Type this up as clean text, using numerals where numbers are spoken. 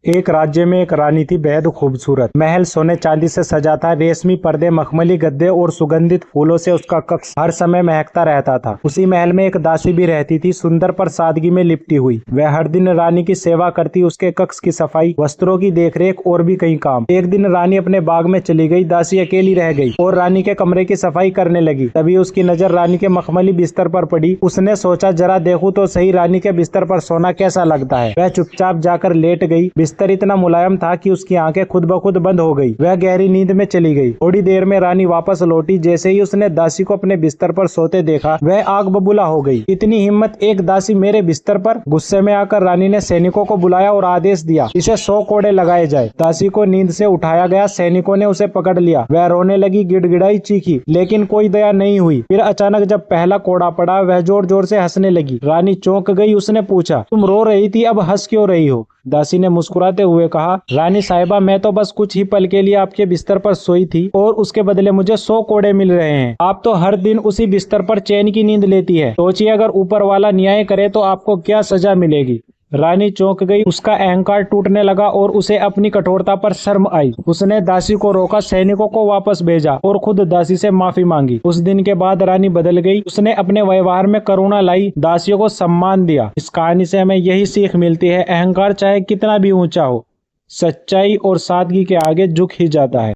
एक राज्य में एक रानी थी, बेहद खूबसूरत। महल सोने चांदी से सजा था। रेशमी पर्दे, मखमली गद्दे और सुगंधित फूलों से उसका कक्ष हर समय महकता रहता था। उसी महल में एक दासी भी रहती थी, सुंदर पर सादगी में लिपटी हुई। वह हर दिन रानी की सेवा करती, उसके कक्ष की सफाई, वस्त्रों की देखरेख और भी कई काम। एक दिन रानी अपने बाग में चली गई। दासी अकेली रह गई और रानी के कमरे की सफाई करने लगी। तभी उसकी नजर रानी के मखमली बिस्तर पर पड़ी। उसने सोचा, जरा देखूं तो सही रानी के बिस्तर पर सोना कैसा लगता है। वह चुपचाप जाकर लेट गई। बिस्तर इतना मुलायम था कि उसकी आंखें खुद ब खुद बंद हो गई। वह गहरी नींद में चली गई। थोड़ी देर में रानी वापस लौटी। जैसे ही उसने दासी को अपने बिस्तर पर सोते देखा, वह आग बबूला हो गई। इतनी हिम्मत, एक दासी मेरे बिस्तर पर! गुस्से में आकर रानी ने सैनिकों को बुलाया और आदेश दिया, इसे 100 कोड़े लगाए जाए। दासी को नींद से उठाया गया। सैनिकों ने उसे पकड़ लिया। वह रोने लगी, गिड़गिड़ाई, चीखी, लेकिन कोई दया नहीं हुई। फिर अचानक जब पहला कोड़ा पड़ा, वह जोर जोर से हंसने लगी। रानी चौंक गई। उसने पूछा, तुम रो रही थी, अब हंस क्यों रही हो? दासी ने मुस्कुराते हुए कहा, रानी साहिबा, मैं तो बस कुछ ही पल के लिए आपके बिस्तर पर सोई थी और उसके बदले मुझे 100 कोड़े मिल रहे हैं। आप तो हर दिन उसी बिस्तर पर चैन की नींद लेती है। सोचिए, अगर ऊपर वाला न्याय करे तो आपको क्या सजा मिलेगी। रानी चौंक गई। उसका अहंकार टूटने लगा और उसे अपनी कठोरता पर शर्म आई। उसने दासी को रोका, सैनिकों को वापस भेजा और खुद दासी से माफी मांगी। उस दिन के बाद रानी बदल गई। उसने अपने व्यवहार में करुणा लाई, दासियों को सम्मान दिया। इस कहानी से हमें यही सीख मिलती है, अहंकार चाहे कितना भी ऊंचा हो, सच्चाई और सादगी के आगे झुक ही जाता है।